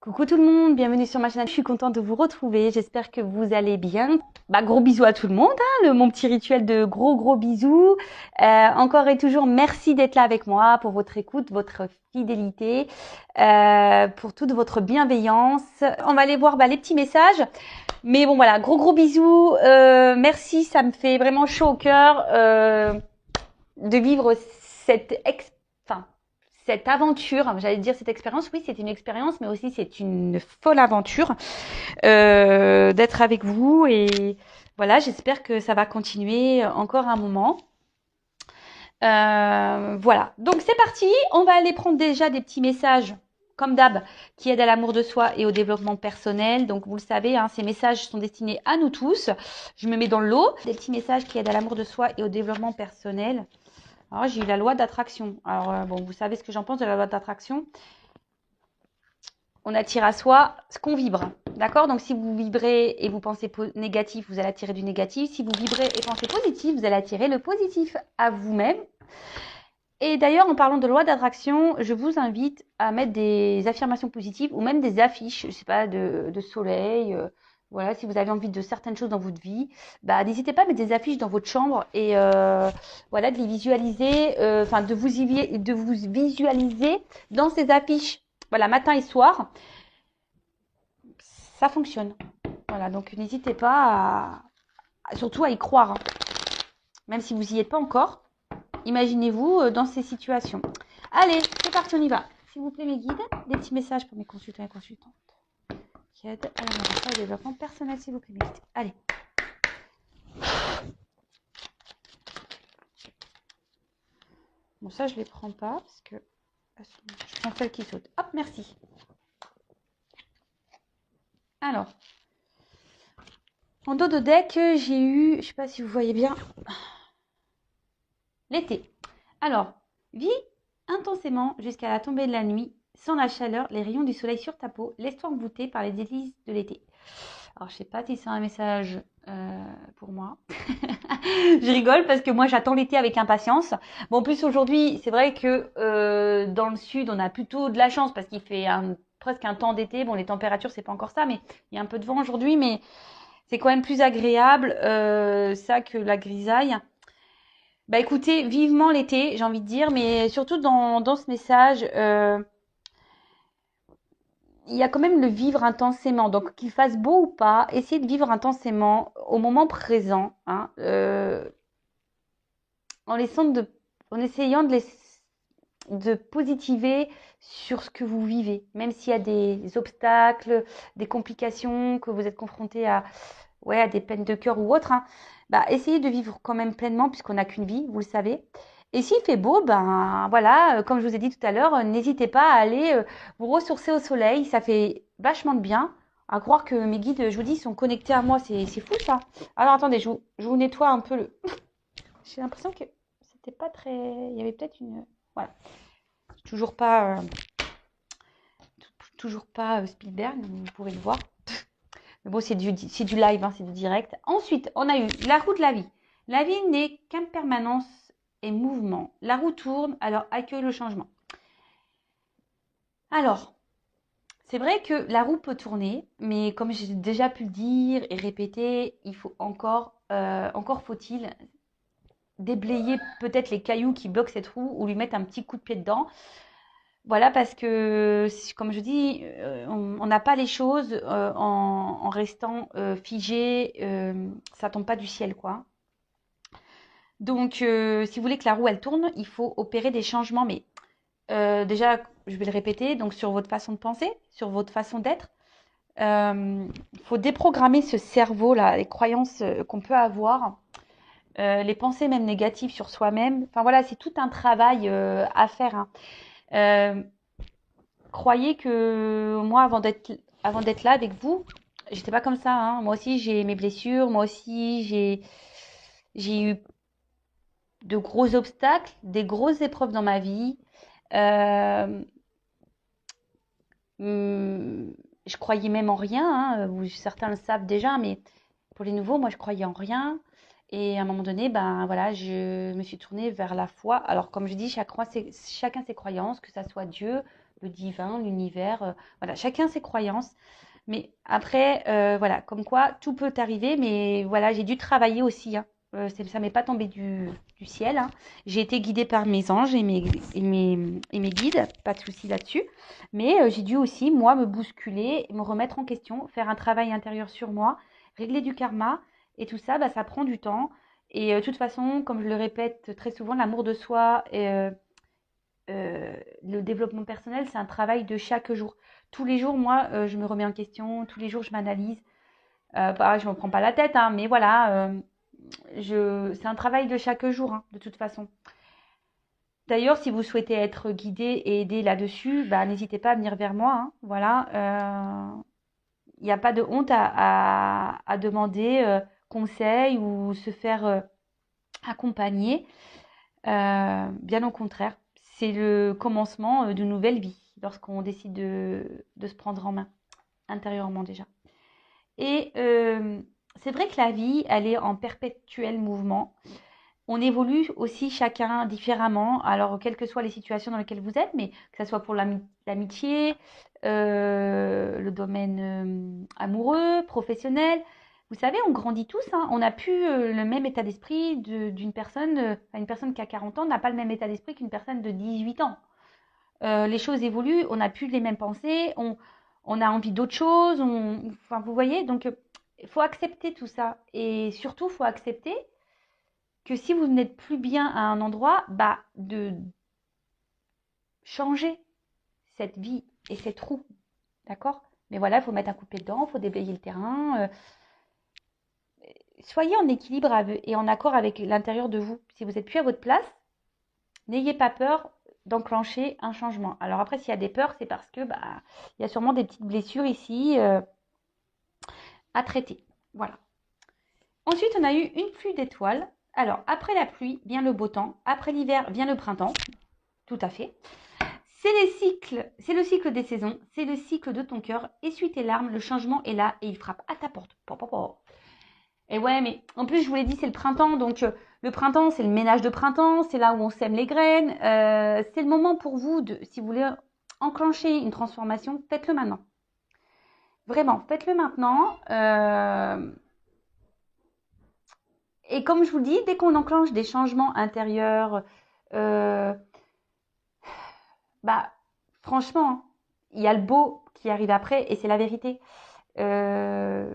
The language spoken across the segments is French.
Coucou tout le monde, bienvenue sur ma chaîne. Je suis contente de vous retrouver. J'espère que vous allez bien. Gros bisous à tout le monde. Mon petit rituel de gros bisous. Encore et toujours, merci d'être là avec moi pour votre écoute, votre fidélité, pour toute votre bienveillance. On va aller voir les petits messages. Mais bon voilà, gros bisous. Merci, ça me fait vraiment chaud au cœur de vivre cette aventure, j'allais dire cette expérience, oui c'est une expérience, mais aussi c'est une folle aventure d'être avec vous et voilà, j'espère que ça va continuer encore un moment. Voilà, donc c'est parti, on va aller prendre déjà des petits messages comme d'hab, qui aident à l'amour de soi et au développement personnel. Donc vous le savez, ces messages sont destinés à nous tous. Je me mets dans le lot, des petits messages qui aident à l'amour de soi et au développement personnel. Alors, j'ai eu la loi d'attraction. Alors, vous savez ce que j'en pense de la loi d'attraction. On attire à soi ce qu'on vibre. D'accord? Donc, si vous vibrez et vous pensez négatif, vous allez attirer du négatif. Si vous vibrez et pensez positif, vous allez attirer le positif à vous-même. Et d'ailleurs, en parlant de loi d'attraction, je vous invite à mettre des affirmations positives ou même des affiches, je sais pas, de soleil. Voilà, si vous avez envie de certaines choses dans votre vie, n'hésitez pas à mettre des affiches dans votre chambre et voilà, de les visualiser, de vous visualiser dans ces affiches. Voilà, matin et soir, ça fonctionne. Voilà, donc n'hésitez pas surtout à y croire, même si vous n'y êtes pas encore. Imaginez-vous dans ces situations. Allez, c'est parti, on y va. S'il vous plaît, mes guides, des petits messages pour mes consultants et consultantes qui aident à la au développement personnel, s'il vous plaît, mes guides. Allez. Bon, ça, je ne les prends pas parce que je prends celles qui sautent. Hop, merci. Alors, en dos de deck, j'ai eu, je ne sais pas si vous voyez bien, l'été. Alors, vis intensément jusqu'à la tombée de la nuit, sans la chaleur, les rayons du soleil sur ta peau, laisse-toi envoûter par les délices de l'été. Alors, je ne sais pas si c'est un message pour moi. Je rigole parce que moi, j'attends l'été avec impatience. Bon, en plus, aujourd'hui, c'est vrai que dans le sud, on a plutôt de la chance parce qu'il fait presque un temps d'été. Bon, les températures, c'est pas encore ça, mais il y a un peu de vent aujourd'hui, mais c'est quand même plus agréable ça que la grisaille. Écoutez, vivement l'été, j'ai envie de dire, mais surtout dans ce message, il y a quand même le vivre intensément. Donc, qu'il fasse beau ou pas, essayez de vivre intensément au moment présent, en essayant de positiver sur ce que vous vivez, même s'il y a des obstacles, des complications, que vous êtes confronté à des peines de cœur ou autre. Essayez de vivre quand même pleinement, puisqu'on n'a qu'une vie, vous le savez. Et s'il fait beau, voilà, comme je vous ai dit tout à l'heure, n'hésitez pas à aller vous ressourcer au soleil. Ça fait vachement de bien. À croire que mes guides, je vous dis, sont connectés à moi. C'est fou ça. Alors attendez, je vous nettoie un peu le. J'ai l'impression que c'était pas très. Il y avait peut-être une. Voilà. Toujours pas. Toujours pas Spielberg, vous pouvez le voir. Mais bon, c'est du live, c'est du direct. Ensuite, on a eu la roue de la vie. La vie n'est qu'impermanence et mouvement. La roue tourne, alors accueille le changement. Alors, c'est vrai que la roue peut tourner, mais comme j'ai déjà pu le dire et répéter, il faut encore faut-il déblayer peut-être les cailloux qui bloquent cette roue ou lui mettre un petit coup de pied dedans. Voilà, parce que, comme je dis, on n'a pas les choses en restant figé, ça tombe pas du ciel, quoi. Donc, si vous voulez que la roue, elle tourne, il faut opérer des changements, mais déjà, je vais le répéter, donc sur votre façon de penser, sur votre façon d'être. Il faut déprogrammer ce cerveau-là, les croyances qu'on peut avoir, les pensées même négatives sur soi-même. Enfin voilà, c'est tout un travail à faire. Croyez que moi, avant d'être là avec vous, j'étais pas comme ça. Moi aussi, j'ai mes blessures. Moi aussi, j'ai eu de gros obstacles, des grosses épreuves dans ma vie. Euh, je croyais même en rien. Certains le savent déjà, mais pour les nouveaux, moi, je croyais en rien. Et à un moment donné, voilà, je me suis tournée vers la foi. Alors, comme je dis, chacun ses croyances, que ça soit Dieu, le divin, l'univers. Voilà, chacun ses croyances. Mais après, voilà, comme quoi tout peut arriver. Mais voilà, j'ai dû travailler aussi, hein. Ça m'est pas tombé du ciel, hein. J'ai été guidée par mes anges et mes guides, pas de souci là-dessus. Mais j'ai dû aussi, moi, me bousculer, me remettre en question, faire un travail intérieur sur moi, régler du karma. Et tout ça, bah, ça prend du temps. Et de toute façon, comme je le répète très souvent, l'amour de soi et le développement personnel, c'est un travail de chaque jour. Tous les jours, moi, je me remets en question, tous les jours, je m'analyse. Je ne me prends pas la tête, hein, mais voilà, c'est un travail de chaque jour, hein, de toute façon. D'ailleurs, si vous souhaitez être guidé et aidé là-dessus, bah, n'hésitez pas à venir vers moi, hein, voilà. Il n'y a pas de honte à demander conseil ou se faire accompagner. Bien au contraire, c'est le commencement d'une nouvelle vie lorsqu'on décide de se prendre en main, intérieurement déjà. Et c'est vrai que la vie, elle est en perpétuel mouvement. On évolue aussi chacun différemment, alors quelles que soient les situations dans lesquelles vous êtes, mais que ce soit pour l'amitié, le domaine amoureux, professionnel. Vous savez, on grandit tous, hein. On n'a plus le même état d'esprit d'une personne, une personne qui a 40 ans n'a pas le même état d'esprit qu'une personne de 18 ans. Les choses évoluent, on n'a plus les mêmes pensées, on a envie d'autre chose, enfin, vous voyez, donc il faut accepter tout ça. Et surtout, il faut accepter que si vous n'êtes plus bien à un endroit, bah, de changer cette vie et cette roue, d'accord? Mais voilà, il faut mettre un coup de pied dedans, il faut déblayer le terrain. Soyez en équilibre et en accord avec l'intérieur de vous. Si vous n'êtes plus à votre place, n'ayez pas peur d'enclencher un changement. Alors après, s'il y a des peurs, c'est parce que bah, il y a sûrement des petites blessures ici à traiter. Voilà. Ensuite, on a eu une pluie d'étoiles. Alors, après la pluie vient le beau temps. Après l'hiver vient le printemps. Tout à fait. C'est le cycle des saisons. C'est le cycle de ton cœur. Essuie tes larmes. Le changement est là et il frappe à ta porte. Et ouais, mais en plus, je vous l'ai dit, c'est le printemps. Donc, le printemps, c'est le ménage de printemps. C'est là où on sème les graines. C'est le moment pour vous, si vous voulez enclencher une transformation, faites-le maintenant. Vraiment, faites-le maintenant. Et comme je vous le dis, dès qu'on enclenche des changements intérieurs, euh, bah, franchement, il y a le beau qui arrive après et c'est la vérité. Euh,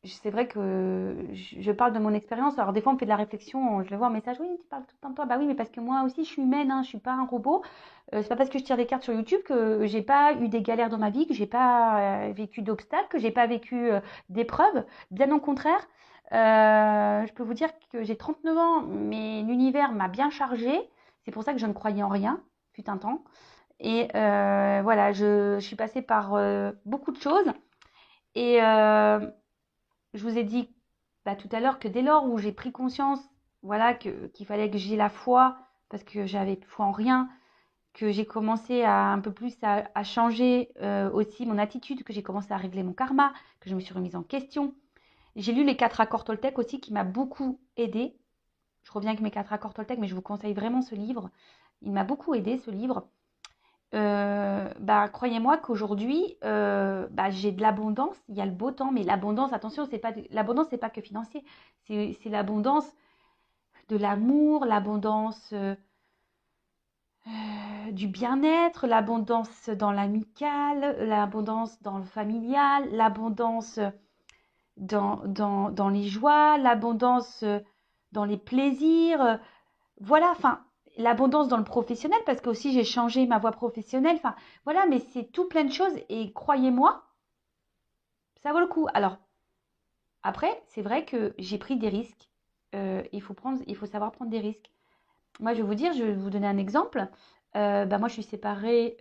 c'est vrai que je parle de mon expérience. Alors, des fois, on me fait de la réflexion. Je le vois en message. Oui, tu parles tout le temps de toi. Bah oui, mais parce que moi aussi, je suis humaine. Hein, je suis pas un robot. C'est pas parce que je tire des cartes sur YouTube que j'ai pas eu des galères dans ma vie, que j'ai pas vécu d'obstacles, que j'ai pas vécu d'épreuves. Bien au contraire. Je peux vous dire que j'ai 39 ans, mais l'univers m'a bien chargée. C'est pour ça que je ne croyais en rien, fut un temps. Et voilà, je suis passée par beaucoup de choses. Et je vous ai dit bah, tout à l'heure que dès lors où j'ai pris conscience, voilà, qu'il fallait que j'ai la foi, parce que j'avais foi en rien, que j'ai commencé un peu plus à changer aussi mon attitude, que j'ai commencé à régler mon karma, que je me suis remise en question. J'ai lu les 4 accords Toltec aussi qui m'a beaucoup aidé. Je reviens avec mes 4 accords Toltec, mais je vous conseille vraiment ce livre. Il m'a beaucoup aidé ce livre. Bah, croyez-moi qu'aujourd'hui, bah, j'ai de l'abondance, il y a le beau temps, mais l'abondance, attention, l'abondance, c'est pas que financier, c'est l'abondance de l'amour, l'abondance du bien-être, l'abondance dans l'amical, l'abondance dans le familial, l'abondance dans les joies, l'abondance dans les plaisirs. Voilà, enfin, l'abondance dans le professionnel, parce que aussi j'ai changé ma voie professionnelle. Enfin, voilà, mais c'est tout plein de choses et croyez-moi, ça vaut le coup. Alors, après, c'est vrai que j'ai pris des risques. Il faut savoir prendre des risques. Moi, je vais vous dire, je vais vous donner un exemple. Bah, moi, je suis séparée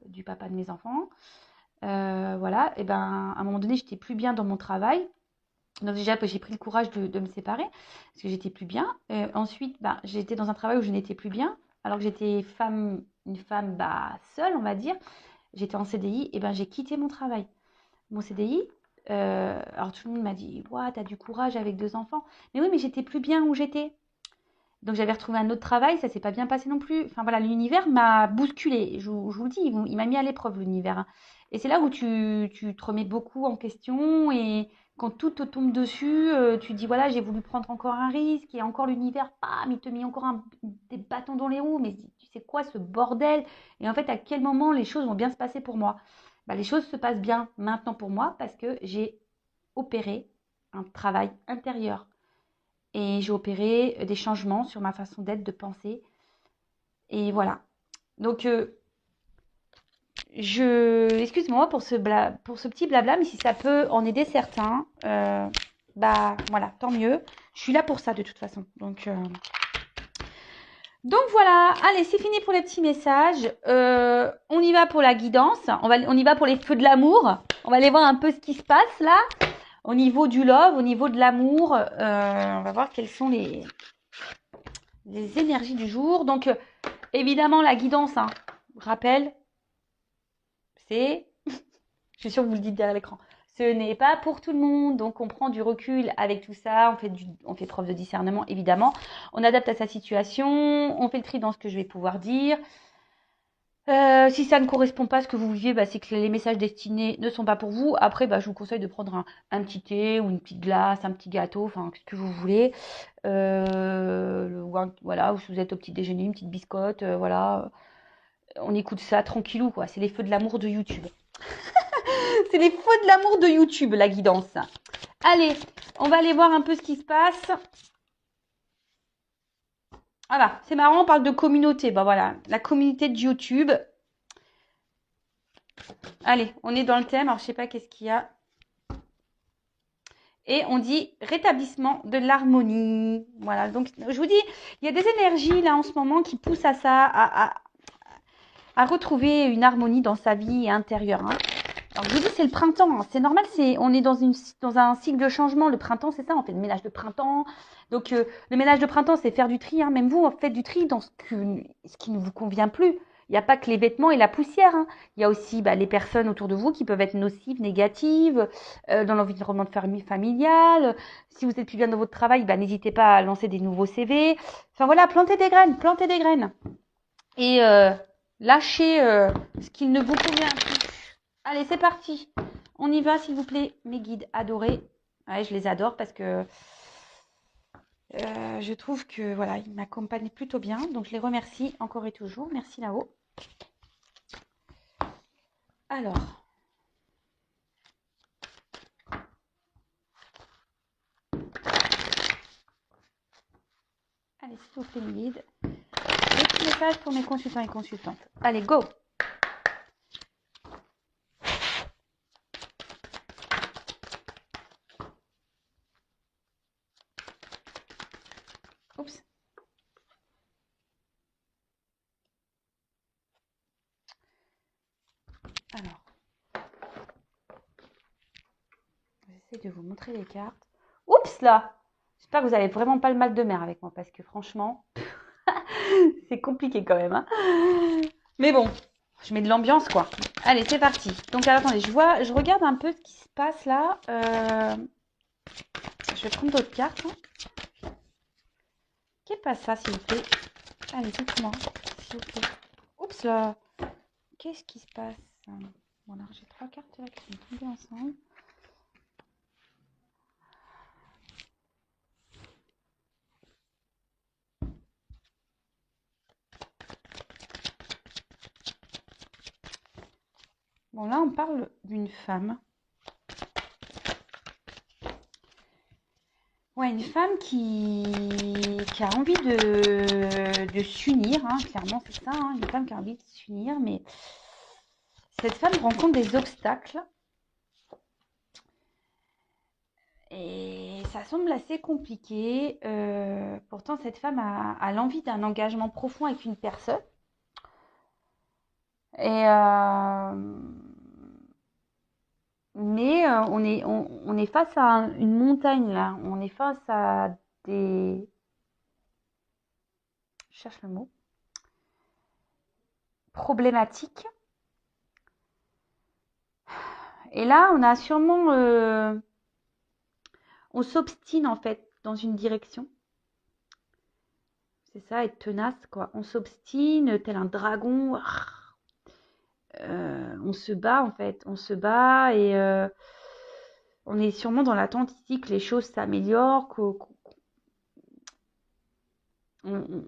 du papa de mes enfants. Voilà, et ben, à un moment donné, j'étais plus bien dans mon travail. Donc déjà, j'ai pris le courage de me séparer parce que j'étais plus bien. Ensuite, bah, j'étais dans un travail où je n'étais plus bien, alors que j'étais une femme bah, seule, on va dire. J'étais en CDI, et ben j'ai quitté mon travail. Mon CDI, alors tout le monde m'a dit, ouah, t'as du courage avec 2 enfants. Mais oui, mais j'étais plus bien où j'étais. Donc j'avais retrouvé un autre travail, ça s'est pas bien passé non plus. Enfin voilà, l'univers m'a bousculé. Je vous le dis, il m'a mis à l'épreuve l'univers, hein. Et c'est là où tu te remets beaucoup en question et quand tout te tombe dessus, tu te dis voilà, j'ai voulu prendre encore un risque et encore l'univers, bam, il te met encore des bâtons dans les roues. Mais tu sais quoi, ce bordel? Et en fait, à quel moment les choses vont bien se passer pour moi? Bah, les choses se passent bien maintenant pour moi parce que j'ai opéré un travail intérieur et j'ai opéré des changements sur ma façon d'être, de penser. Et voilà. Donc, excuse-moi pour pour ce petit blabla, mais si ça peut en aider certains, bah voilà, tant mieux. Je suis là pour ça de toute façon. Donc voilà, allez, c'est fini pour les petits messages. On y va pour la guidance. On y va pour les feux de l'amour. On va aller voir un peu ce qui se passe là. Au niveau du love, au niveau de l'amour, on va voir quelles sont les énergies du jour. Donc, évidemment, la guidance, hein, rappel, c'est, je suis sûre que vous le dites derrière l'écran, ce n'est pas pour tout le monde. Donc, on prend du recul avec tout ça. On fait preuve de discernement, évidemment. On adapte à sa situation. On fait le tri dans ce que je vais pouvoir dire. Si ça ne correspond pas à ce que vous vivez, bah, c'est que les messages destinés ne sont pas pour vous. Après, bah, je vous conseille de prendre un petit thé ou une petite glace, un petit gâteau, enfin, ce que vous voulez. Voilà, ou si vous êtes au petit déjeuner, une petite biscotte, voilà. On écoute ça tranquillou, quoi. C'est les feux de l'amour de YouTube. C'est les feux de l'amour de YouTube, la guidance. Allez, on va aller voir un peu ce qui se passe. Voilà, c'est marrant, on parle de communauté. Bah voilà, la communauté de YouTube. Allez, on est dans le thème. Alors, je sais pas qu'est-ce qu'il y a. Et on dit rétablissement de l'harmonie. Voilà, donc je vous dis, il y a des énergies là en ce moment qui poussent à ça, à retrouver une harmonie dans sa vie intérieure, hein. Alors je vous dis, c'est le printemps, hein. C'est normal, on est dans un cycle de changement. Le printemps, c'est ça, on fait le ménage de printemps. Donc le ménage de printemps, c'est faire du tri, hein. Même vous, faites du tri dans ce qui ne vous convient plus. Il n'y a pas que les vêtements et la poussière, hein. Il y a aussi les personnes autour de vous qui peuvent être nocives, négatives, dans l'environnement familial. Si vous êtes plus bien dans votre travail, n'hésitez pas à lancer des nouveaux CV. Enfin voilà, plantez des graines, plantez des graines. Et lâchez ce qui ne vous convient plus. Allez, c'est parti. On y va, s'il vous plaît, mes guides adorés. Ouais, je les adore parce que je trouve que voilà, ils m'accompagnent plutôt bien. Donc, je les remercie encore et toujours. Merci là-haut. Alors. Allez, s'il vous plaît, mes guides. Des petits messages pour mes consultants et consultantes. Allez, go. Oups. Alors. J'essaie de vous montrer les cartes. Oups là. J'espère que vous n'avez vraiment pas le mal de mer avec moi parce que franchement, c'est compliqué quand même, hein. Mais bon, je mets de l'ambiance quoi. Allez, c'est parti. Donc alors, attendez, je regarde un peu ce qui se passe là. Je vais prendre d'autres cartes, hein. Qu'est-ce que passe ça, s'il vous plaît? Allez, dites-moi, s'il vous plaît. Oups là. Qu'est-ce qui se passe? Bon, alors j'ai 3 cartes là qui sont tombées ensemble. Bon, là, on parle d'une femme. Ouais, une femme qui a envie de s'unir, hein, clairement, c'est ça, hein, une femme qui a envie de s'unir, mais cette femme rencontre des obstacles et ça semble assez compliqué. Pourtant, cette femme a l'envie d'un engagement profond avec une personne. Et mais on est face à une montagne là. On est face à des... Je cherche le mot. Problématiques. Et là, on a sûrement... on s'obstine en fait dans une direction. C'est ça, être tenace, quoi. On s'obstine, tel un dragon. On se bat, en fait. On se bat et on est sûrement dans l'attente ici que les choses s'améliorent, on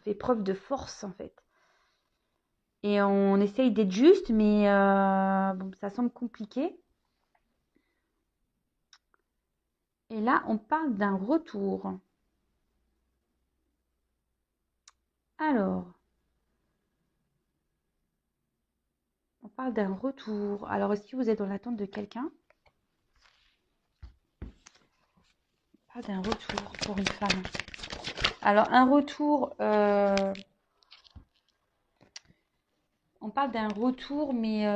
fait preuve de force, en fait. Et on essaye d'être juste, mais bon, ça semble compliqué. Et là, on parle d'un retour. Alors, on parle d'un retour. Alors, est-ce que vous êtes dans l'attente de quelqu'un? On parle d'un retour pour une femme. Alors, un retour, on parle d'un retour, mais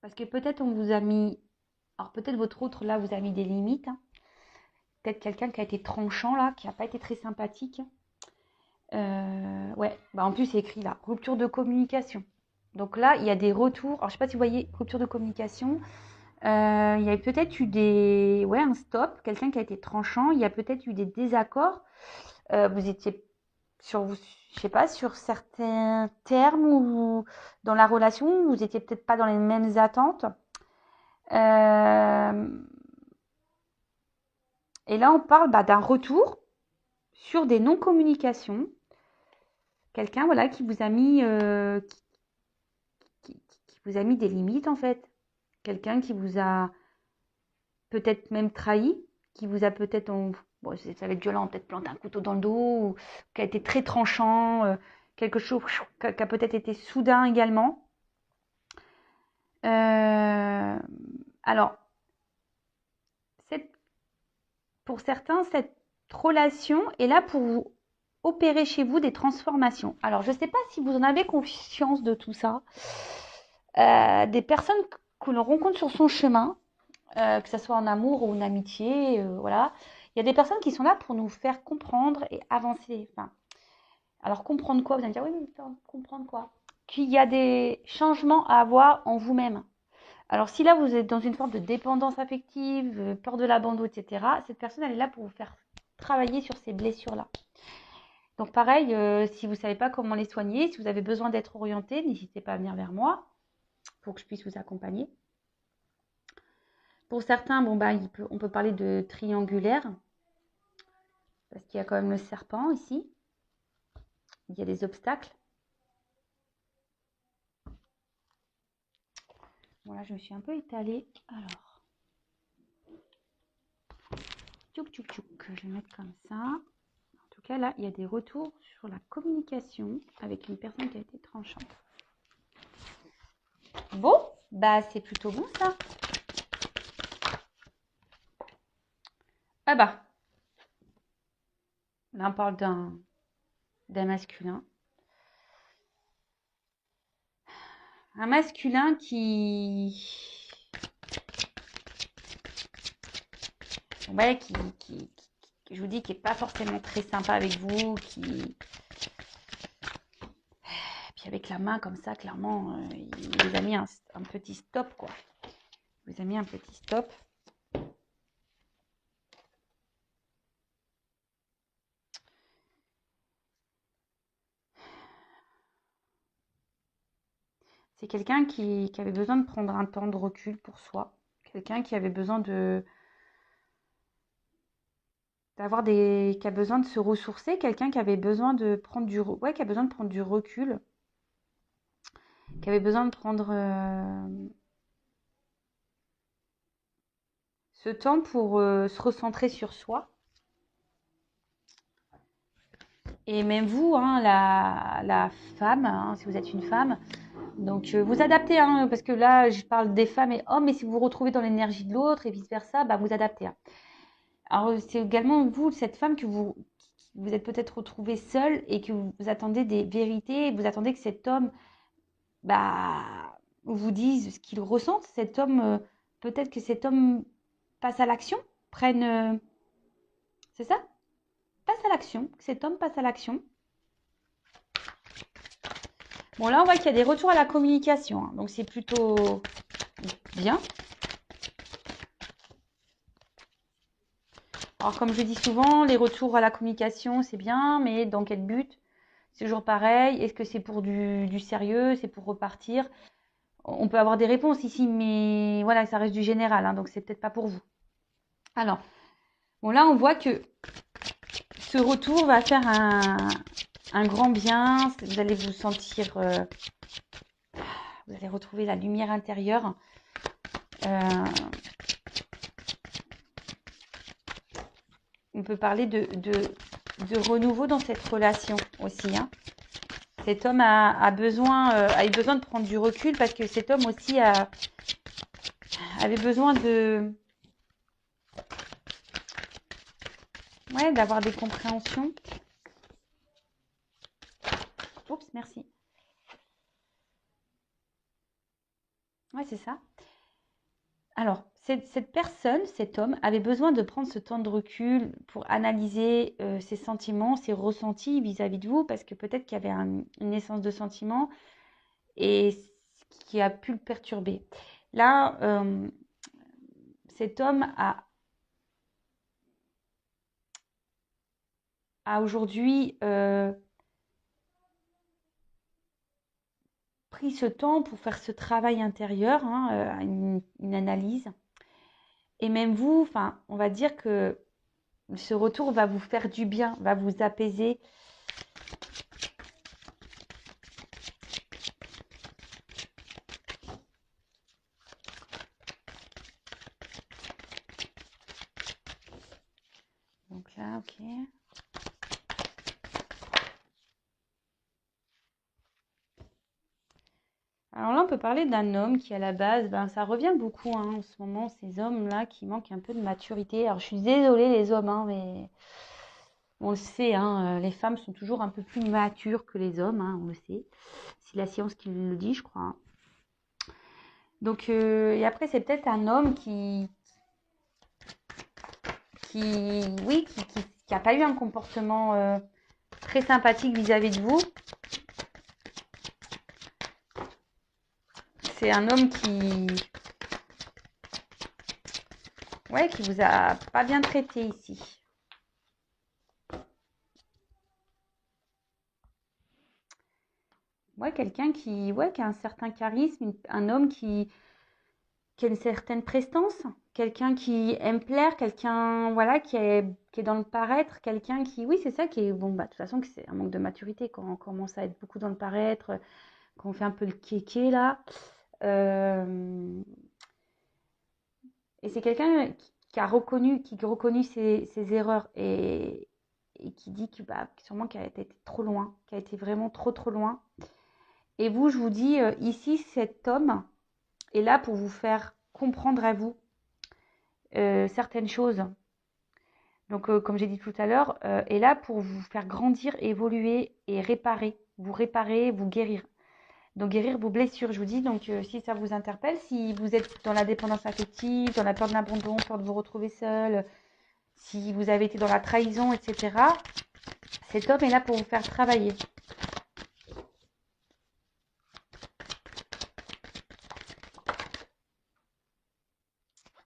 parce que peut-être on vous a mis, alors peut-être votre autre là vous a mis des limites, hein. Peut-être quelqu'un qui a été tranchant là, qui n'a pas été très sympathique. Ouais, bah en plus c'est écrit là, rupture de communication. Donc là, il y a des retours. Alors je sais pas si vous voyez, rupture de communication. Il y a peut-être eu ouais, un stop, quelqu'un qui a été tranchant. Il y a peut-être eu des désaccords. Vous étiez je sais pas, sur certains termes ou dans la relation, vous étiez peut-être pas dans les mêmes attentes. Et là, on parle d'un retour sur des non-communications. Quelqu'un, voilà, qui vous a mis, qui vous a mis des limites en fait. Quelqu'un qui vous a peut-être même trahi, qui vous a peut-être, bon, ça va être violent, peut-être planté un couteau dans le dos, ou qui a été très tranchant, quelque chose qui a peut-être été soudain également. Alors, pour certains, cette relation est là pour vous opérer chez vous des transformations. Alors, je ne sais pas si vous en avez conscience de tout ça. Des personnes que l'on rencontre sur son chemin, que ce soit en amour ou en amitié, voilà. Il y a des personnes qui sont là pour nous faire comprendre et avancer. Enfin, alors, comprendre quoi? Vous allez me dire, oui, mais comprendre quoi? Qu'il y a des changements à avoir en vous-même. Alors, si là, vous êtes dans une forme de dépendance affective, peur de l'abandon, etc., cette personne, elle est là pour vous faire travailler sur ces blessures-là. Donc, pareil, si vous ne savez pas comment les soigner, si vous avez besoin d'être orienté, n'hésitez pas à venir vers moi pour que je puisse vous accompagner. Pour certains, bon, on peut parler de triangulaire, parce qu'il y a quand même le serpent ici. Il y a des obstacles. Voilà, je me suis un peu étalée. Alors, tchouk, tchouk, tchouk. Je vais mettre comme ça. En tout cas, là, il y a des retours sur la communication avec une personne qui a été tranchante. Bon, bah c'est plutôt bon ça. Ah bah, là on parle d'un masculin. Un masculin ouais, je vous dis, qui n'est pas forcément très sympa avec vous, puis avec la main comme ça, clairement, il vous a mis un petit stop, quoi. Il vous a mis un petit stop. C'est quelqu'un qui avait besoin de prendre un temps de recul pour soi. Quelqu'un qui avait besoin qui a besoin de se ressourcer. Quelqu'un qui avait besoin de prendre qui a besoin de prendre du recul. Qui avait besoin de prendre ce temps pour se recentrer sur soi. Et même vous, hein, la femme, hein, si vous êtes une femme, donc vous adaptez, hein, parce que là je parle des femmes et hommes, mais si vous vous retrouvez dans l'énergie de l'autre et vice-versa, bah, vous adaptez. Hein. Alors c'est également vous, cette femme, que vous êtes peut-être retrouvée seule et que vous attendez des vérités, vous attendez que cet homme vous dise ce qu'il ressent. Cet homme, peut-être que cet homme passe à l'action, prenne... c'est ça? Passe à l'action, cet homme passe à l'action. Bon, là, on voit qu'il y a des retours à la communication, hein, donc c'est plutôt bien. Alors, comme je dis souvent, les retours à la communication, c'est bien, mais dans quel but? C'est toujours pareil. Est-ce que c'est pour du sérieux? C'est pour repartir? On peut avoir des réponses ici, mais voilà, ça reste du général, hein, donc c'est peut-être pas pour vous. Alors, bon, là, on voit que ce retour va faire un grand bien. Vous allez vous sentir, vous allez retrouver la lumière intérieure. On peut parler de renouveau dans cette relation aussi, hein. Cet homme a eu besoin de prendre du recul parce que cet homme aussi avait besoin d'avoir des compréhensions. Oups, merci. Ouais, c'est ça. Alors, cette personne, cet homme, avait besoin de prendre ce temps de recul pour analyser ses sentiments, ses ressentis vis-à-vis de vous, parce que peut-être qu'il y avait une naissance de sentiments et qui a pu le perturber. Là, cet homme a aujourd'hui pris ce temps pour faire ce travail intérieur, hein, une analyse. Et même vous, enfin, on va dire que ce retour va vous faire du bien, va vous apaiser. Donc là, ok. Alors là, on peut parler d'un homme qui, à la base, ben, ça revient beaucoup hein, en ce moment, ces hommes-là qui manquent un peu de maturité. Alors, je suis désolée, les hommes, hein, mais on le sait, hein, les femmes sont toujours un peu plus matures que les hommes, hein, on le sait. C'est la science qui le dit, je crois, hein. Donc, et après, c'est peut-être un homme qui a pas eu un comportement très sympathique vis-à-vis de vous. C'est un homme qui vous a pas bien traité ici. Ouais, quelqu'un qui a un certain charisme, un homme qui a une certaine prestance, quelqu'un qui aime plaire, quelqu'un voilà qui est dans le paraître, quelqu'un qui oui c'est ça qui est bon bah de toute façon que c'est un manque de maturité quand on commence à être beaucoup dans le paraître, quand on fait un peu le kéké là. Et c'est quelqu'un qui a reconnu ses erreurs et qui dit que bah sûrement qu'elle a été trop loin, qu'elle a été vraiment trop loin. Et vous, je vous dis ici cet homme est là pour vous faire comprendre à vous certaines choses. Donc, comme j'ai dit tout à l'heure, est là pour vous faire grandir, évoluer et réparer, vous guérir. Donc, guérir vos blessures, je vous dis. Donc, si ça vous interpelle, si vous êtes dans la dépendance affective, dans la peur de l'abandon, peur de vous retrouver seul, si vous avez été dans la trahison, etc., cet homme est là pour vous faire travailler.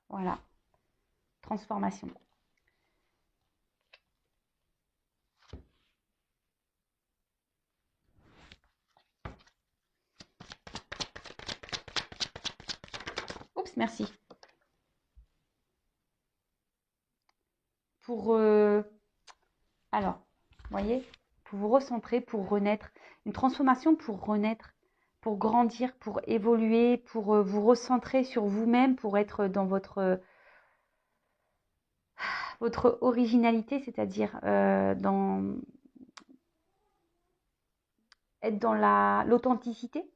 Voilà. Transformation. Oups, merci. Alors, vous voyez, pour vous recentrer, pour renaître, une transformation pour renaître, pour grandir, pour évoluer, pour vous recentrer sur vous-même, pour être dans votre originalité, c'est-à-dire être dans l'authenticité.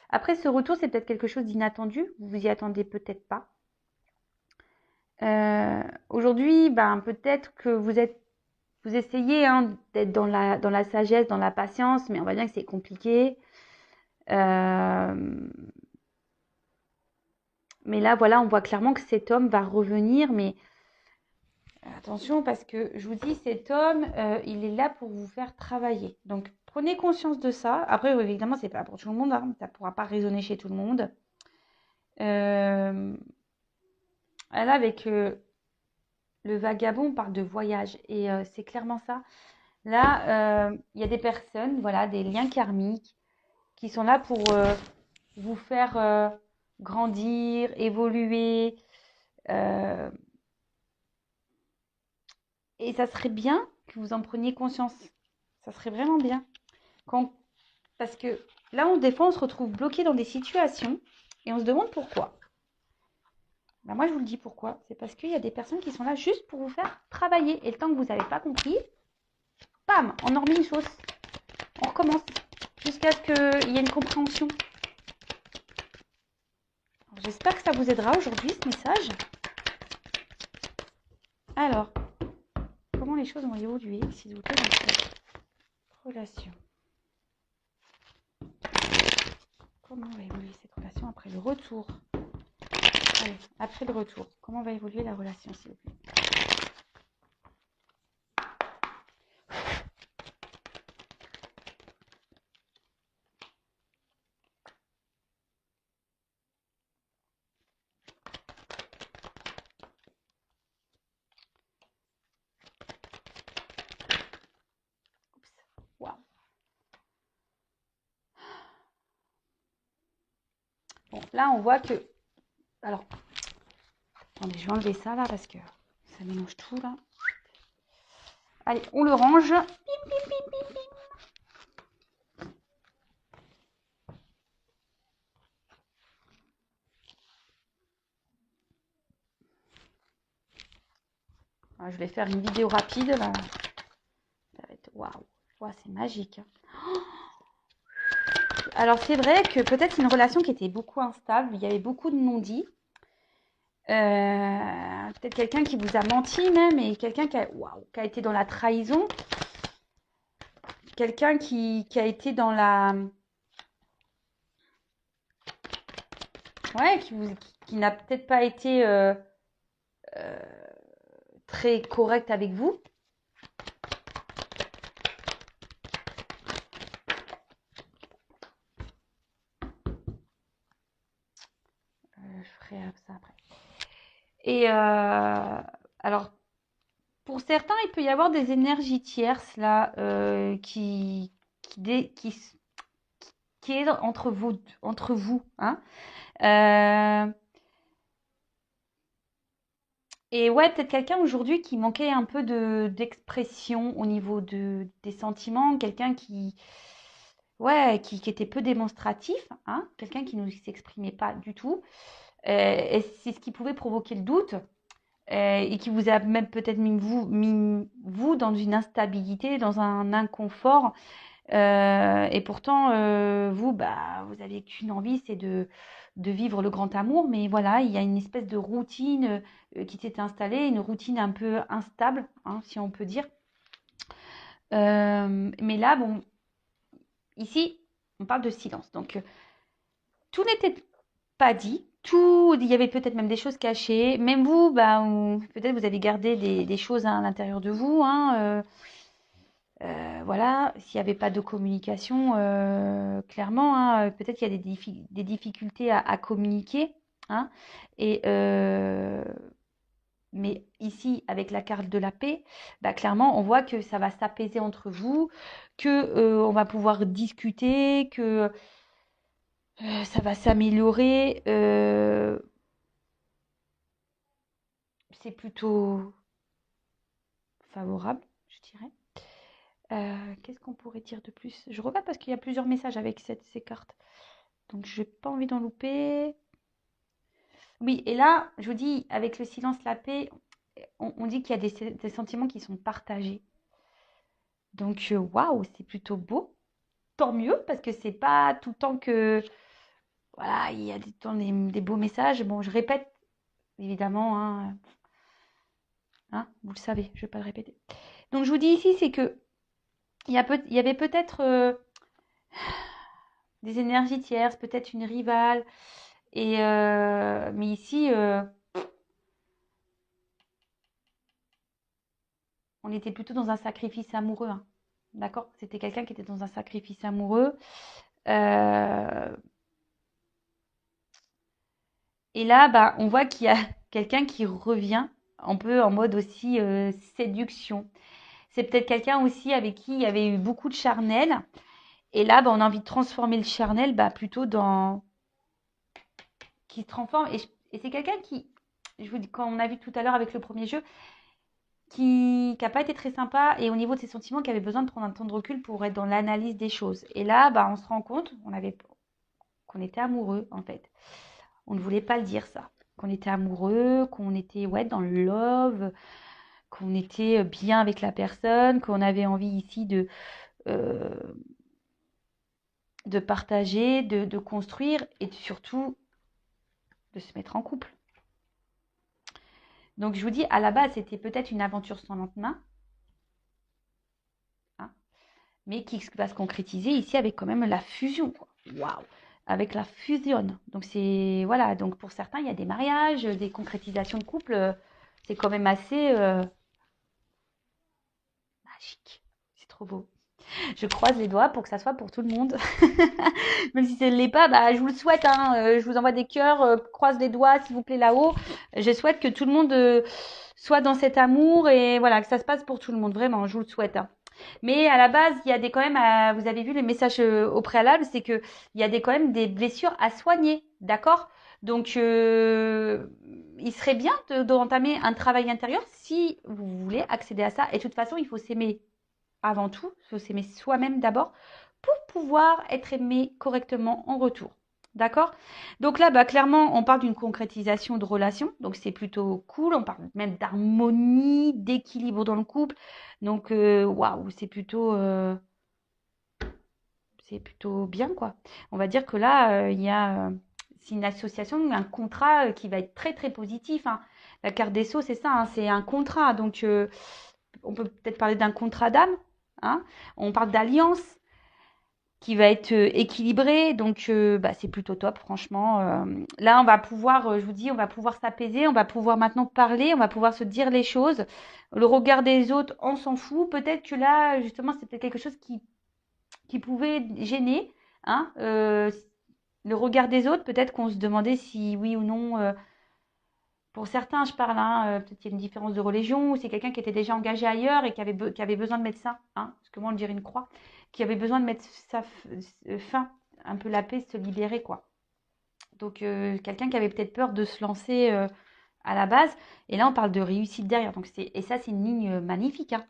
Après, ce retour, c'est peut-être quelque chose d'inattendu, vous vous y attendez peut-être pas. Aujourd'hui, ben, peut-être que vous essayez hein, d'être dans la sagesse, dans la patience, mais on va dire que c'est compliqué. Mais là, voilà, on voit clairement que cet homme va revenir. Mais attention, parce que je vous dis, cet homme, il est là pour vous faire travailler. Donc, prenez conscience de ça. Après, évidemment, c'est pas pour tout le monde. Hein, ça ne pourra pas résonner chez tout le monde. Là, avec le vagabond parle de voyage et c'est clairement ça. Là, il y a des personnes, voilà, des liens karmiques qui sont là pour vous faire grandir, évoluer. euh, et ça serait bien que vous en preniez conscience. Ça serait vraiment bien. Quand... Parce que là, des fois, on se retrouve bloqué dans des situations et on se demande pourquoi. Ben moi, je vous le dis pourquoi. C'est parce qu'il y a des personnes qui sont là juste pour vous faire travailler. Et le temps que vous n'avez pas compris, bam, on en remet une sauce. On recommence jusqu'à ce qu'il y ait une compréhension. J'espère que ça vous aidera aujourd'hui, ce message. Alors, comment les choses vont évoluer, s'il vous plaît, dans cette relation? Comment va évoluer cette relation après le retour? Allez, après le retour, comment va évoluer la relation, s'il vous plaît? Oups. Waouh. Bon, là, on voit que... Alors, attendez, je vais enlever ça, là, parce que ça mélange tout, là. Allez, on le range. Bim, bim, bim, bim, bim. Alors, je vais faire une vidéo rapide, là. Ça va être... Waouh. Wow, c'est magique. Alors, c'est vrai que peut-être une relation qui était beaucoup instable, il y avait beaucoup de non-dits. Peut-être quelqu'un qui vous a menti même, et quelqu'un qui a été dans la trahison. Quelqu'un qui a été dans la... Ouais, qui n'a peut-être pas été très correct avec vous. Je ferai ça après. Et alors, pour certains, il peut y avoir des énergies tierces là qui est entre vous, hein. Et ouais, peut-être quelqu'un aujourd'hui qui manquait un peu d'expression au niveau des sentiments, quelqu'un ouais, qui était peu démonstratif, hein, quelqu'un qui ne s'exprimait pas du tout. Et c'est ce qui pouvait provoquer le doute et qui vous a même peut-être mis vous dans une instabilité, dans un inconfort. Et pourtant, vous, bah, vous avez qu'une envie, c'est de vivre le grand amour. Mais voilà, il y a une espèce de routine qui s'est installée, une routine un peu instable, hein, si on peut dire. Mais là, bon, ici, on parle de silence. Donc, tout n'était pas dit. Tout, il y avait peut-être même des choses cachées. Même vous, bah, peut-être vous avez gardé des choses à l'intérieur de vous, hein, voilà, s'il n'y avait pas de communication, clairement, hein, peut-être qu'il y a des difficultés à communiquer, hein, et, mais ici, avec la carte de la paix, bah, clairement, on voit que ça va s'apaiser entre vous, que on va pouvoir discuter, que ça va s'améliorer. C'est plutôt favorable, je dirais. Qu'est-ce qu'on pourrait dire de plus? Je regarde parce qu'il y a plusieurs messages avec ces cartes. Donc, je n'ai pas envie d'en louper. Oui, et là, je vous dis, avec le silence, la paix, on dit qu'il y a des sentiments qui sont partagés. Donc, waouh, c'est plutôt beau. Tant mieux, parce que c'est pas tout le temps que... Voilà, il y a des beaux messages. Bon, je répète, évidemment, hein, vous le savez, je ne vais pas le répéter. Donc, je vous dis ici, c'est que il y avait peut-être des énergies tierces, peut-être une rivale. Et, mais ici, on était plutôt dans un sacrifice amoureux, hein. D'accord? C'était quelqu'un qui était dans un sacrifice amoureux. Euh, et là, bah, on voit qu'il y a quelqu'un qui revient un peu en mode aussi séduction. C'est peut-être quelqu'un aussi avec qui il y avait eu beaucoup de charnel. Et là, bah, on a envie de transformer le charnel bah, plutôt dans... qui se transforme. Et c'est quelqu'un qui, je vous dis, quand on a vu tout à l'heure avec le premier jeu, qui n'a pas été très sympa et au niveau de ses sentiments, qui avait besoin de prendre un temps de recul pour être dans l'analyse des choses. Et là, bah, on se rend compte qu'on était amoureux, en fait. On ne voulait pas le dire, ça. Qu'on était amoureux, qu'on était ouais, dans le love, qu'on était bien avec la personne, qu'on avait envie ici euh, de partager, de construire et surtout de se mettre en couple. Donc je vous dis, à la base, c'était peut-être une aventure sans lendemain, hein, mais qui va se concrétiser ici avec quand même la fusion. Waouh! Avec la fusion. Donc c'est voilà. Donc pour certains, il y a des mariages, des concrétisations de couple. C'est quand même assez magique. C'est trop beau. Je croise les doigts pour que ça soit pour tout le monde. Même si ça ne l'est pas, bah, je vous le souhaite. Hein. Je vous envoie des cœurs. Croise les doigts, s'il vous plaît, là-haut. Je souhaite que tout le monde soit dans cet amour et voilà, que ça se passe pour tout le monde. Vraiment, je vous le souhaite. Hein. Mais à la base, il y a des quand même, vous avez vu les messages au préalable, c'est que il y a des quand même des blessures à soigner, d'accord? Donc, il serait bien d'entamer un travail intérieur si vous voulez accéder à ça. Et de toute façon, il faut s'aimer avant tout, il faut s'aimer soi-même d'abord pour pouvoir être aimé correctement en retour. D'accord? Donc là, bah, clairement, on parle d'une concrétisation de relation. Donc c'est plutôt cool. On parle même d'harmonie, d'équilibre dans le couple. Donc, waouh, c'est plutôt bien, quoi. On va dire que là, il y a c'est une association, un contrat qui va être très, très positif. Hein. La carte des sceaux, c'est ça, hein, c'est un contrat. Donc, on peut peut-être parler d'un contrat d'âme. Hein. On parle d'alliance qui va être équilibré. Donc, bah, c'est plutôt top, franchement. Là, on va pouvoir, je vous dis, on va pouvoir s'apaiser, on va pouvoir maintenant parler, on va pouvoir se dire les choses. Le regard des autres, on s'en fout. Peut-être que là, justement, c'est peut-être quelque chose qui pouvait gêner. Hein, le regard des autres, peut-être qu'on se demandait si oui ou non. Pour certains, je parle, hein, peut-être qu'il y a une différence de religion, ou c'est quelqu'un qui était déjà engagé ailleurs et qui avait besoin de mettre ça, hein, parce que moi on dirait une croix, qui avait besoin de mettre sa fin, un peu la paix, se libérer, quoi. Donc quelqu'un qui avait peut-être peur de se lancer à la base, et là on parle de réussite derrière, donc et ça c'est une ligne magnifique, hein.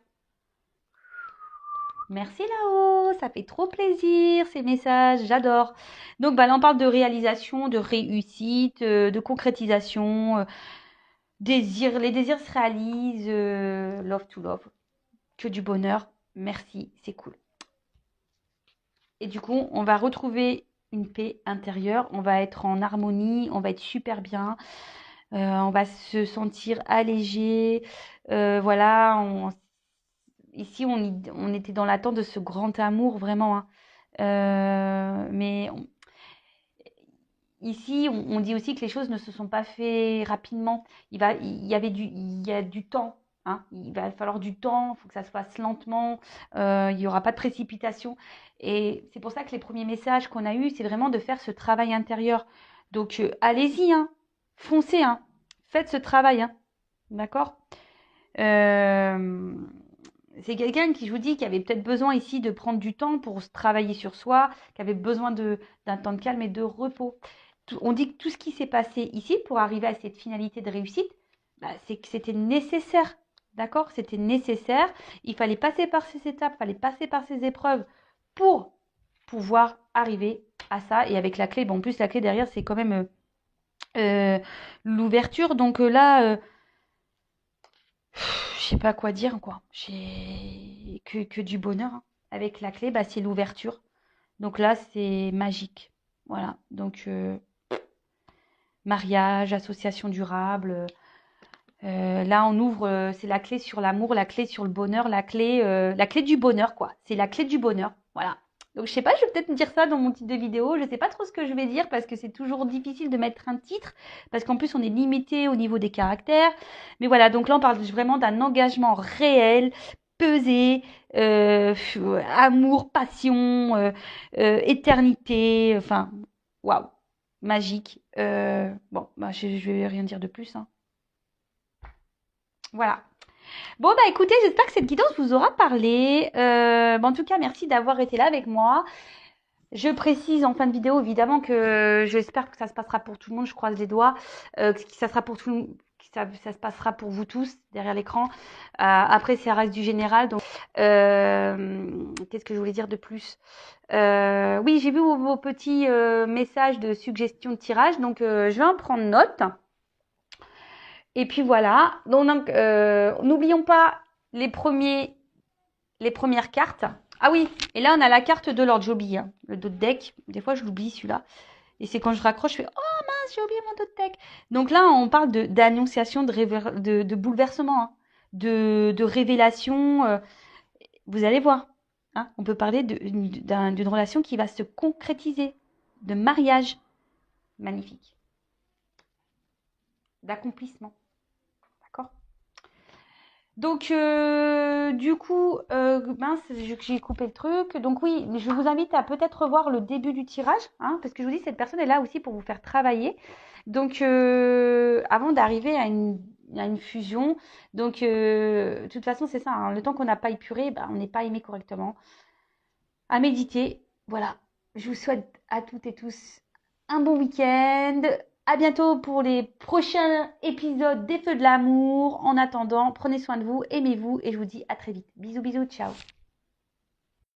Merci là-haut, ça fait trop plaisir ces messages, j'adore. Donc bah, là on parle de réalisation, de réussite, de concrétisation. Les désirs se réalisent, love to love, que du bonheur, merci, c'est cool. Et du coup, on va retrouver une paix intérieure, on va être en harmonie, on va être super bien, on va se sentir allégé, voilà, ici on était dans l'attente de ce grand amour vraiment, hein. Mais ici, on dit aussi que les choses ne se sont pas faites rapidement. Il y a du temps. Hein. Il va falloir du temps, il faut que ça se fasse lentement, il n'y aura pas de précipitation. Et c'est pour ça que les premiers messages qu'on a eus, c'est vraiment de faire ce travail intérieur. Donc, allez-y, hein, foncez, hein, faites ce travail, hein, d'accord. Euh, c'est quelqu'un qui, je vous dis, qui avait peut-être besoin ici de prendre du temps pour se travailler sur soi, qui avait besoin d'un temps de calme et de repos. On dit que tout ce qui s'est passé ici pour arriver à cette finalité de réussite, bah, c'est que c'était nécessaire. D'accord? C'était nécessaire. Il fallait passer par ces étapes, il fallait passer par ces épreuves pour pouvoir arriver à ça. Et avec la clé, bon, en plus, la clé derrière, c'est quand même l'ouverture. Donc là, je sais pas quoi dire, quoi. J'ai que du bonheur. Hein. Avec la clé, bah, c'est l'ouverture. Donc là, c'est magique. Voilà. Donc, mariage, association durable. Là, on ouvre, c'est la clé sur l'amour, la clé sur le bonheur, la clé du bonheur, quoi. C'est la clé du bonheur. Voilà. Donc, je sais pas, je vais peut-être me dire ça dans mon titre de vidéo. Je sais pas trop ce que je vais dire parce que c'est toujours difficile de mettre un titre parce qu'en plus, on est limité au niveau des caractères. Mais voilà, donc là, on parle vraiment d'un engagement réel, pesé, amour, passion, éternité. Enfin, waouh, magique. Bon, bah, je vais rien dire de plus, hein. Voilà. Bon, bah écoutez, j'espère que cette guidance vous aura parlé. En tout cas, merci d'avoir été là avec moi. Je précise en fin de vidéo, évidemment, que j'espère que ça se passera pour tout le monde. Je croise les doigts. Que ça sera pour tout le monde. Ça se passera pour vous tous derrière l'écran. Après, ça reste du général. Donc, qu'est-ce que je voulais dire de plus? Oui, j'ai vu vos petits messages de suggestions de tirage. Donc, je vais en prendre note. Et puis voilà. Donc, n'oublions pas les premières cartes. Ah oui, et là on a la carte de l'ordre, j'oublie, hein, le dos de deck. Des fois je l'oublie celui-là. Et c'est quand je raccroche, je fais oh mince, j'ai oublié mon dos de deck. Donc là on parle d'annonciation, de bouleversement, hein, de révélation. Vous allez voir, hein, on peut parler d'une relation qui va se concrétiser, de mariage magnifique, d'accomplissement. D'accord? Donc, du coup, mince, j'ai coupé le truc. Donc oui, je vous invite à peut-être revoir le début du tirage, hein, parce que je vous dis, cette personne est là aussi pour vous faire travailler. Donc, avant d'arriver à une fusion. Donc, de toute façon, c'est ça, hein, le temps qu'on n'a pas épuré, on n'est pas aimé correctement. À méditer, voilà. Je vous souhaite à toutes et tous un bon week-end. À bientôt pour les prochains épisodes des Feux de l'amour. En attendant, prenez soin de vous, aimez-vous et je vous dis à très vite. Bisous, bisous, ciao.